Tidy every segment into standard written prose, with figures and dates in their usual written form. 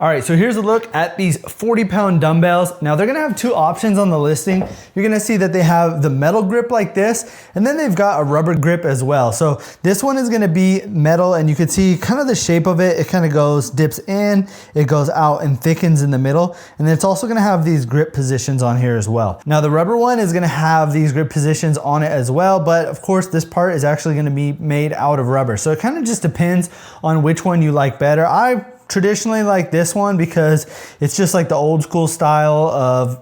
All right, so here's a look at these 40-pound dumbbells. Now they're gonna have two options on the listing. You're gonna see that they have the metal grip like this, and then they've got a rubber grip as well. So this one is gonna be metal, and you can see kind of the shape of it. It kind of goes, dips in, it goes out and thickens in the middle. And then it's also gonna have these grip positions on here as well. Now the rubber one is gonna have these grip positions on it as well, but of course this part is actually gonna be made out of rubber. So it kind of just depends on which one you like better. I traditionally like this one because it's just like the old school style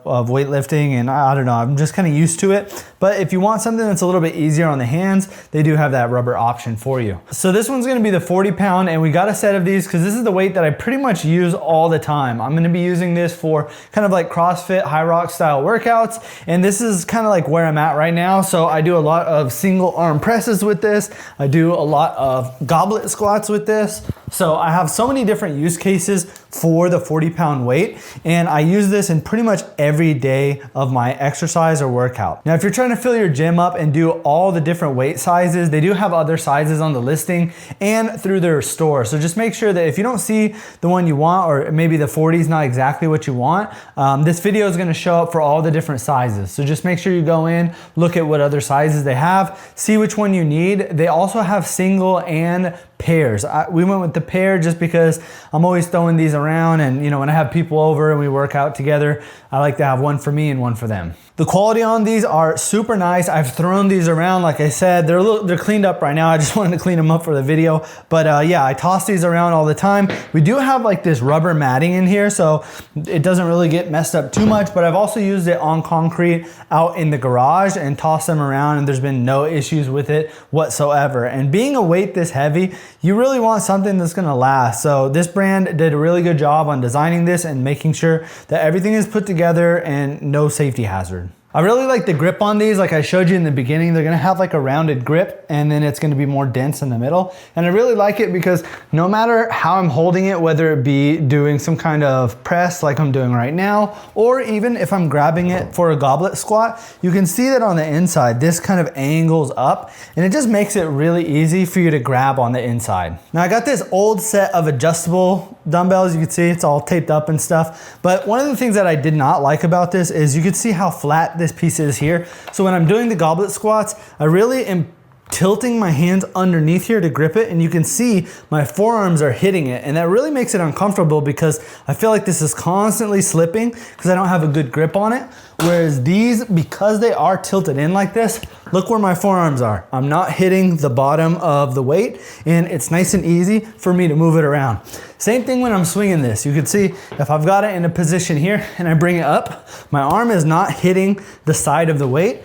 of weightlifting, and I don't know, I'm just kind of used to it. But if you want something that's a little bit easier on the hands, they do have that rubber option for you. So this one's gonna be the 40-pound, and we got a set of these because this is the weight that I pretty much use all the time. I'm gonna be using this for kind of like CrossFit, high rock style workouts, and this is kind of like where I'm at right now. So I do a lot of single arm presses with this. I do a lot of goblet squats with this. So I have so many different use cases for the 40-pound weight, and I use this in pretty much every day of my exercise or workout. Now, if you're trying to fill your gym up and do all the different weight sizes, they do have other sizes on the listing and through their store. So just make sure that if you don't see the one you want, or maybe the 40 is not exactly what you want, this video is gonna show up for all the different sizes. So just make sure you go in, look at what other sizes they have, see which one you need. They also have single and pairs. We went with the pair just because I'm always throwing these around, and you know, when I have people over and we work out together, I like to have one for me and one for them. The quality on these are super nice. I've thrown these around, like I said, they're cleaned up right now. I just wanted to clean them up for the video. But yeah, I toss these around all the time. We do have like this rubber matting in here, so it doesn't really get messed up too much, but I've also used it on concrete out in the garage and tossed them around, and there's been no issues with it whatsoever. And being a weight this heavy, you really want something that's gonna last. So this brand did a really good job on designing this and making sure that everything is put together and no safety hazard. I really like the grip on these. Like I showed you in the beginning, they're gonna have like a rounded grip, and then it's gonna be more dense in the middle. And I really like it because no matter how I'm holding it, whether it be doing some kind of press like I'm doing right now, or even if I'm grabbing it for a goblet squat, you can see that on the inside, this kind of angles up, and it just makes it really easy for you to grab on the inside. Now I got this old set of adjustable dumbbells. You can see it's all taped up and stuff. But one of the things that I did not like about this is you could see how flat this piece is here. So when I'm doing the goblet squats, I really am tilting my hands underneath here to grip it, and you can see my forearms are hitting it, and that really makes it uncomfortable because I feel like this is constantly slipping because I don't have a good grip on it. Whereas these, because they are tilted in like this, look where my forearms are. I'm not hitting the bottom of the weight, and it's nice and easy for me to move it around. Same thing when I'm swinging this. You can see if I've got it in a position here and I bring it up, my arm is not hitting the side of the weight.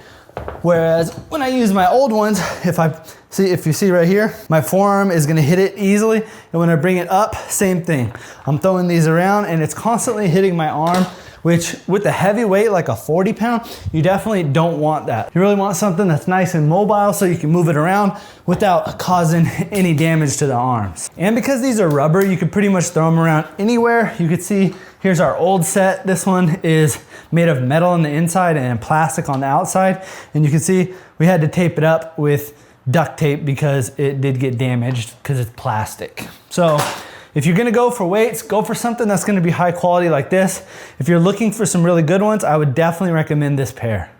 Whereas when I use my old ones, if you see right here, my forearm is gonna hit it easily. And when I bring it up, same thing. I'm throwing these around and it's constantly hitting my arm, which with a heavy weight like a 40-pound, you definitely don't want that. You really want something that's nice and mobile so you can move it around without causing any damage to the arms. And because these are rubber, you can pretty much throw them around anywhere. You can see, here's our old set. This one is made of metal on the inside and plastic on the outside. And you can see we had to tape it up with duct tape because it did get damaged because it's plastic. So if you're gonna go for weights, go for something that's gonna be high quality like this. If you're looking for some really good ones, I would definitely recommend this pair.